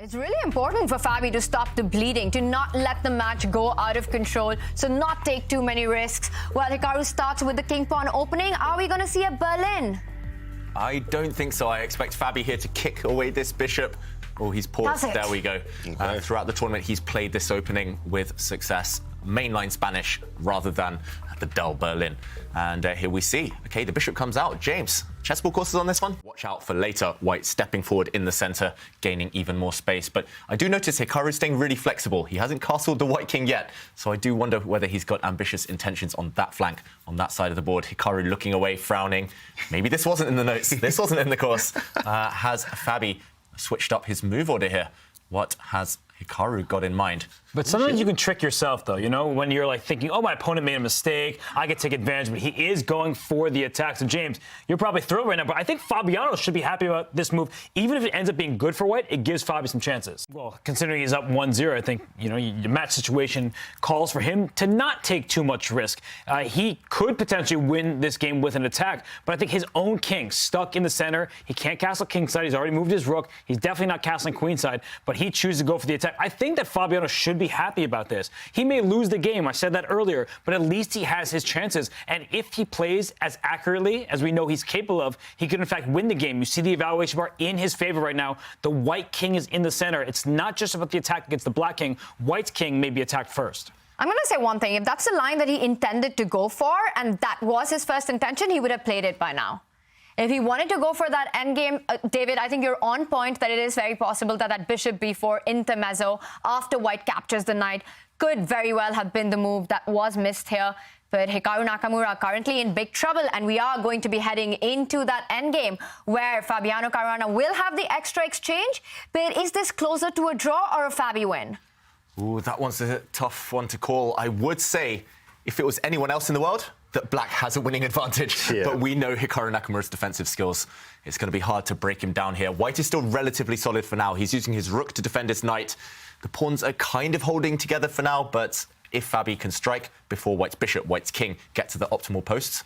It's really important for Fabi to stop the bleeding, to not let the match go out of control, so not take too many risks. Well, Hikaru starts with the king pawn opening. Are we going to see a Berlin? I don't think so. I expect Fabi here to kick away this bishop. Oh, he's paused. There we go. Okay. Throughout the tournament, he's played this opening with success. Mainline Spanish rather than the dull Berlin. And here we see, okay, the bishop comes out. James, chessable courses on this one? Watch out for later White stepping forward in the center, gaining even more space. But I do notice Hikaru staying really flexible. He hasn't castled the White king yet. So I do wonder whether he's got ambitious intentions on that flank, on that side of the board. Hikaru looking away, frowning. Maybe this wasn't in the notes. This wasn't in the course. Has Fabi switched up his move order here? What has Hikaru got in mind? But sometimes you can trick yourself, though, you know, when you're like thinking, oh, my opponent made a mistake, I could take advantage, but he is going for the attack. So, James, you're probably thrilled right now, but I think Fabiano should be happy about this move. Even if it ends up being good for White, it gives Fabi some chances. Well, considering he's up 1-0, I think, you know, the match situation calls for him to not take too much risk. He could potentially win this game with an attack, but I think his own king stuck in the center. He can't castle kingside. He's already moved his rook. He's definitely not castling queenside, but he chooses to go for the attack. I think that Fabiano should be happy about this. He may lose the game, I said that earlier, but at least he has his chances. And if he plays as accurately as we know he's capable of, he could in fact win the game. You see the evaluation bar in his favor right now. The White king is in the center. It's not just about the attack against the Black king. White's king may be attacked first. I'm going to say one thing. If that's the line that he intended to go for, and that was his first intention, he would have played it by now. If he wanted to go for that endgame, David, I think you're on point that it is very possible that that bishop b4 intermezzo after White captures the knight could very well have been the move that was missed here. But Hikaru Nakamura currently in big trouble, and we are going to be heading into that endgame where Fabiano Caruana will have the extra exchange. But is this closer to a draw or a Fabi win? Ooh, that one's a tough one to call. I would say if it was anyone else in the world, that Black has a winning advantage, but we know Hikaru Nakamura's defensive skills. It's going to be hard to break him down here. White is still relatively solid for now. He's using his rook to defend his knight. The pawns are kind of holding together for now, but if Fabi can strike before White's bishop, White's king get to the optimal posts,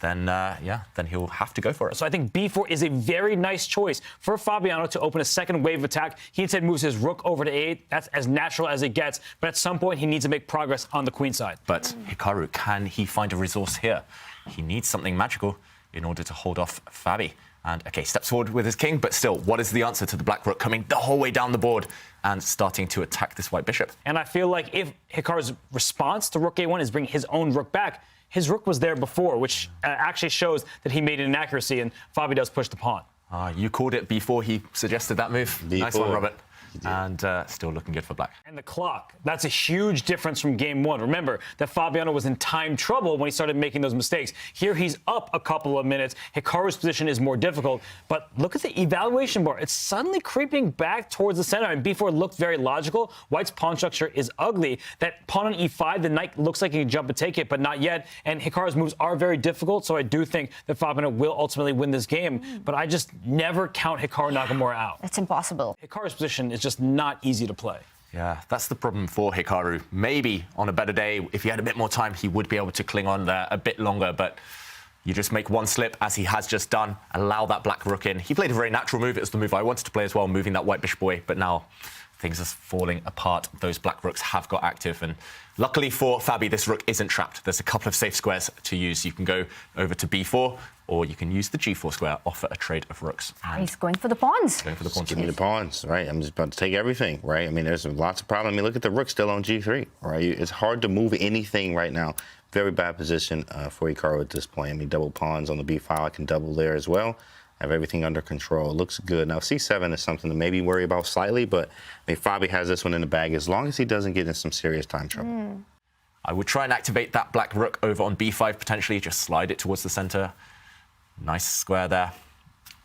then, then he'll have to go for it. So I think b4 is a very nice choice for Fabiano to open a second wave of attack. He instead moves his rook over to a8. That's as natural as it gets. But at some point, he needs to make progress on the queen side. But Hikaru, can he find a resource here? He needs something magical in order to hold off Fabi. And, OK, steps forward with his king, but still, what is the answer to the Black rook coming the whole way down the board and starting to attack this White bishop? And I feel like if Hikaru's response to rook a1 is bringing his own rook back, his rook was there before, which actually shows that he made an inaccuracy, and Fabi does push the pawn. You called it before he suggested that move. B4. Nice one, Robert. And still looking good for Black. And the clock, that's a huge difference from game one. Remember that Fabiano was in time trouble when he started making those mistakes. Here he's up a couple of minutes. Hikaru's position is more difficult, but look at the evaluation bar. It's suddenly creeping back towards the center, and b4 looked very logical. White's pawn structure is ugly. That pawn on e5, the knight looks like he can jump and take it, but not yet. And Hikaru's moves are very difficult, so I do think that Fabiano will ultimately win this game, but I just never count Hikaru Nakamura out. It's impossible. Hikaru's position is just not easy to play. Yeah, that's the problem for Hikaru. Maybe on a better day, if he had a bit more time, he would be able to cling on there a bit longer, but you just make one slip, as he has just done, allow that Black rook in. He played a very natural move. It was the move I wanted to play as well, moving that White bishop away, but now things are falling apart. Those Black rooks have got active, and luckily for Fabi, this rook isn't trapped. There's a couple of safe squares to use. You can go over to b4, or you can use the g4 square, offer a trade of rooks. He's going for the pawns. Going for the pawns. Give me the pawns, right? I'm just about to take everything, right? I mean, there's lots of problems. I mean, look at the rook still on g3, right? It's hard to move anything right now. Very bad position for Hikaru at this point. I mean, double pawns on the b5. I can double there as well. Have everything under control. It looks good. Now, c7 is something to maybe worry about slightly, but I mean, Fabi has this one in the bag as long as he doesn't get in some serious time trouble. I would try and activate that Black rook over on b5, potentially. Just slide it towards the center. Nice square there.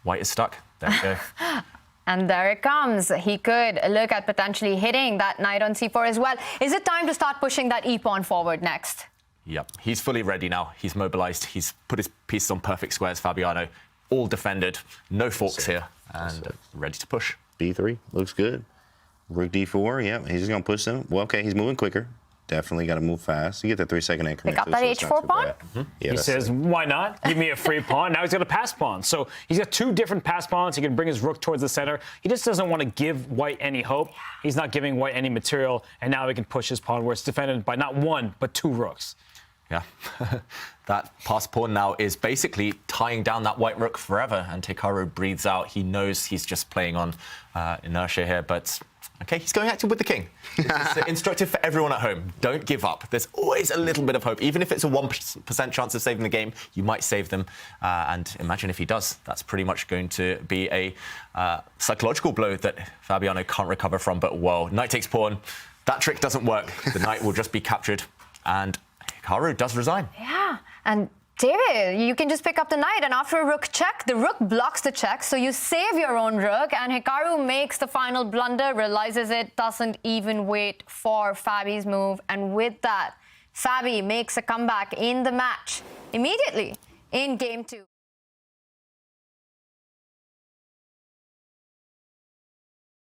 White is stuck. There we go. And there it comes. He could look at potentially hitting that knight on c4 as well. Is it time to start pushing that e-pawn forward next? Yep, he's fully ready now. He's mobilized. He's put his pieces on perfect squares, Fabiano. All defended. No forks here. And ready to push. b3 looks good. Rook d4, yeah, he's just going to push them. Well, okay, he's moving quicker. Definitely got to move fast. You get the 3-second increment. Pick up that H4 pawn? Yeah, He that's says, it. why not? Give me a free pawn. Now he's got a pass pawn. So he's got 2 different pass pawns. He can bring his rook towards the center. He just doesn't want to give white any hope. He's not giving white any material. And now he can push his pawn where it's defended by not 1, but 2 rooks. Yeah, that pass pawn now is basically tying down that white rook forever. And Hikaru breathes out. He knows he's just playing on inertia here, but okay, he's going active with the king. This is instructive for everyone at home. Don't give up. There's always a little bit of hope. Even if it's a 1% chance of saving the game, you might save them. And imagine if he does. That's pretty much going to be a psychological blow that Fabiano can't recover from. But whoa, knight takes pawn. That trick doesn't work. The knight will just be captured. And Hikaru does resign. Yeah, and David, you can just pick up the knight, and after a rook check, the rook blocks the check, so you save your own rook, and Hikaru makes the final blunder, realizes it, doesn't even wait for Fabi's move, and with that, Fabi makes a comeback in the match immediately in game 2.